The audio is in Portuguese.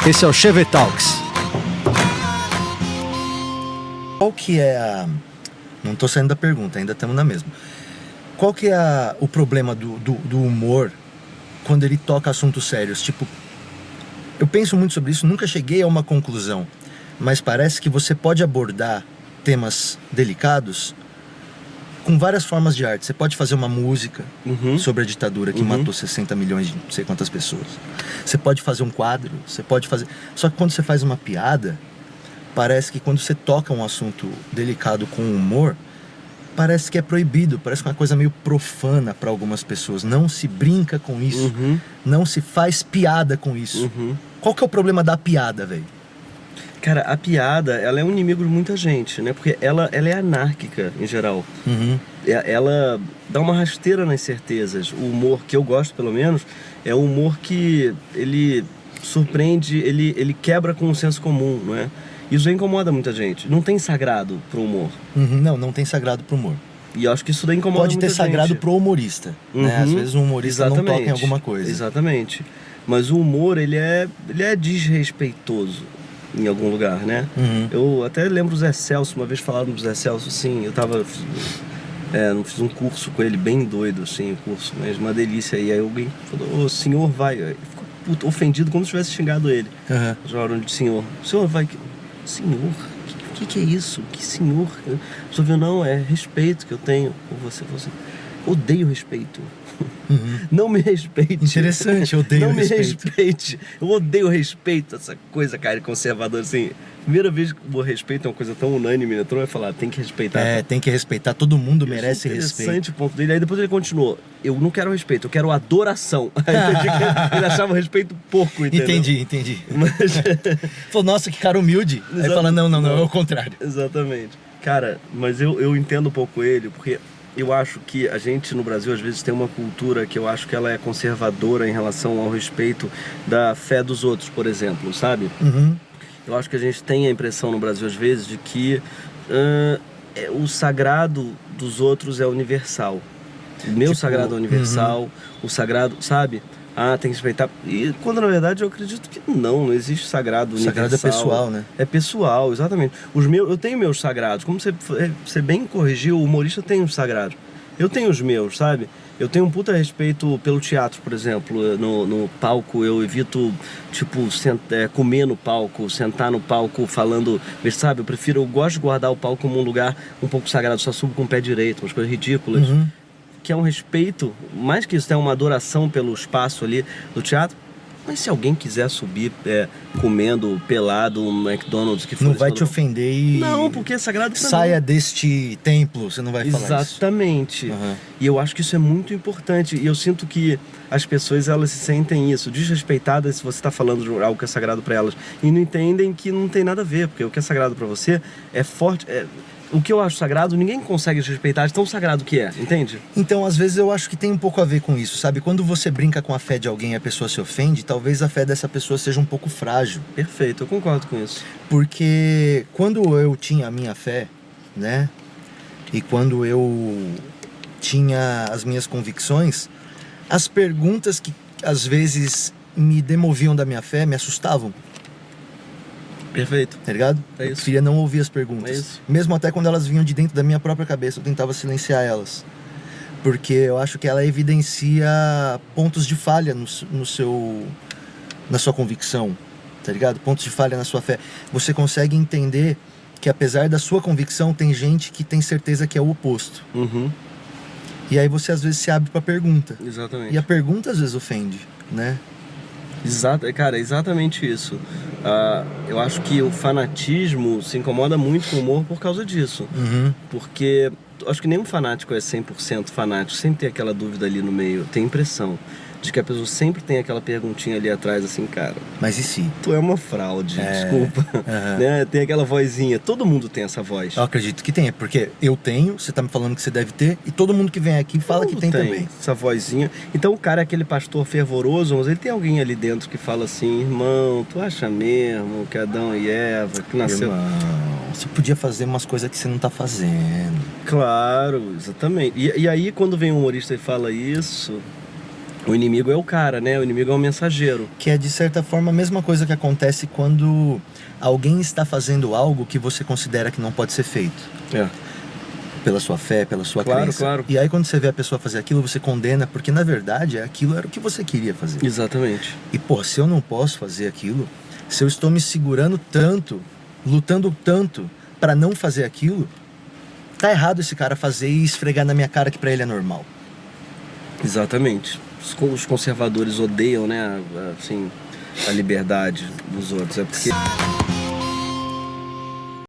Esse é o Chevy Talks. Qual que é a... Não tô saindo da pergunta, ainda estamos na mesma. Qual que é o problema do humor quando ele toca assuntos sérios? Tipo, eu penso muito sobre isso, nunca cheguei a uma conclusão, mas parece que você pode abordar temas delicados com várias formas de arte. Você pode fazer uma música sobre a ditadura que matou 60 milhões de não sei quantas pessoas. Você pode fazer um quadro, você pode fazer... Só que quando você faz uma piada, parece que quando você toca um assunto delicado com humor, parece que é proibido, parece uma coisa meio profana para algumas pessoas. Não se brinca com isso, não se faz piada com isso. Qual que é o problema da piada, velho? Cara, a piada, ela é um inimigo de muita gente, né? Porque ela é anárquica, em geral. Ela dá uma rasteira nas certezas. O humor que eu gosto, pelo menos, é o humor que ele surpreende, ele quebra com o senso comum, não é? Isso incomoda muita gente. Não tem sagrado pro humor. Não tem sagrado pro humor. E eu acho que isso daí incomoda muita gente. Pode ter sagrado pro humorista, né? Às vezes um humorista não toca em alguma coisa. Exatamente. Mas o humor, ele é desrespeitoso em algum lugar, né? Eu até lembro o Zé Celso, uma vez falaram do Zé Celso, assim, eu fiz um curso com ele, bem doido, assim, o curso, mas uma delícia. E aí alguém falou, o senhor vai... Ele ficou ofendido como se tivesse xingado ele. Falaram de senhor. O senhor vai... Senhor? O que é isso? Que senhor? Só viu, não, é respeito que eu tenho por você. Odeio respeito. Não me respeite. Interessante, eu odeio não respeito. Não me respeite. Eu odeio respeito, essa coisa, cara, conservadora, assim. Primeira vez que o respeito é uma coisa tão unânime, né? Tu vai falar, tem que respeitar. Tem que respeitar, todo mundo merece respeito. Interessante o ponto dele. Aí depois ele continuou, eu não quero respeito, eu quero adoração. Aí entendi que ele achava o respeito pouco, entendeu? Entendi. Falou, nossa, que cara humilde. Aí fala, não, é o contrário. Exatamente. Cara, mas eu entendo um pouco ele, porque eu acho que a gente no Brasil às vezes tem uma cultura que eu acho que ela é conservadora em relação ao respeito da fé dos outros, por exemplo, sabe? Eu acho que a gente tem a impressão no Brasil às vezes de que o sagrado dos outros é universal. O meu sagrado é universal, o sagrado, sabe? Tem que respeitar. E quando na verdade eu acredito que não existe sagrado universal. Sagrado é pessoal, né? É pessoal, exatamente. Eu tenho meus sagrados. Como você bem corrigiu, o humorista tem os sagrados. Eu tenho os meus, sabe? Eu tenho um puta respeito pelo teatro, por exemplo. No palco eu evito, tipo, comer no palco, sentar no palco falando, sabe? Eu gosto de guardar o palco como um lugar um pouco sagrado. Só subo com o pé direito, umas coisas ridículas. Que é um respeito, mais que isso, é uma adoração pelo espaço ali do teatro. Mas se alguém quiser subir comendo pelado um McDonald's que for... Não vai te ofender e... Não, porque é sagrado pra mim. Saia deste templo, você não vai falar isso. Exatamente. E eu acho que isso é muito importante. E eu sinto que as pessoas, elas se sentem isso, desrespeitadas se você está falando de algo que é sagrado para elas. E não entendem que não tem nada a ver, porque o que é sagrado para você é forte... O que eu acho sagrado, ninguém consegue respeitar de tão sagrado que é, entende? Então, às vezes eu acho que tem um pouco a ver com isso, sabe? Quando você brinca com a fé de alguém e a pessoa se ofende, talvez a fé dessa pessoa seja um pouco frágil. Perfeito, eu concordo com isso. Porque quando eu tinha a minha fé, né? E quando eu tinha as minhas convicções, as perguntas que às vezes me demoviam da minha fé me assustavam. Perfeito. Tá ligado? Eu preferia não ouvir as perguntas. Mesmo até quando elas vinham de dentro da minha própria cabeça, eu tentava silenciar elas. Porque eu acho que ela evidencia pontos de falha na sua convicção, tá ligado? Pontos de falha na sua fé. Você consegue entender que apesar da sua convicção, tem gente que tem certeza que é o oposto. E aí você às vezes se abre pra pergunta. Exatamente. E a pergunta às vezes ofende, né? Cara, é exatamente isso. Eu acho que o fanatismo se incomoda muito com o humor por causa disso. Porque acho que nenhum fanático é 100% fanático. Sempre tem aquela dúvida ali no meio. Tem impressão de que a pessoa sempre tem aquela perguntinha ali atrás, assim, cara... Mas e se? Tu é uma fraude, desculpa. Né? Tem aquela vozinha, todo mundo tem essa voz. Eu acredito que tenha, porque eu tenho, você tá me falando que você deve ter, e todo mundo que vem aqui fala que tem também. Essa vozinha. Então o cara é aquele pastor fervoroso, mas ele tem alguém ali dentro que fala assim, irmão, tu acha mesmo que Adão e Eva, que nasceu... Irmão, você podia fazer umas coisas que você não tá fazendo. Claro, exatamente. E aí quando vem um humorista e fala isso... O inimigo é o cara, né? O inimigo é o mensageiro. Que é, de certa forma, a mesma coisa que acontece quando alguém está fazendo algo que você considera que não pode ser feito. É. Pela sua fé, pela sua Claro, crença. claro. E aí quando você vê a pessoa fazer aquilo, você condena, porque na verdade aquilo era o que você queria fazer. Exatamente. E, pô, se eu não posso fazer aquilo, se eu estou me segurando tanto, lutando tanto pra não fazer aquilo, tá errado esse cara fazer e esfregar na minha cara que pra ele é normal. Exatamente. Os conservadores odeiam, né, assim, a liberdade dos outros. É porque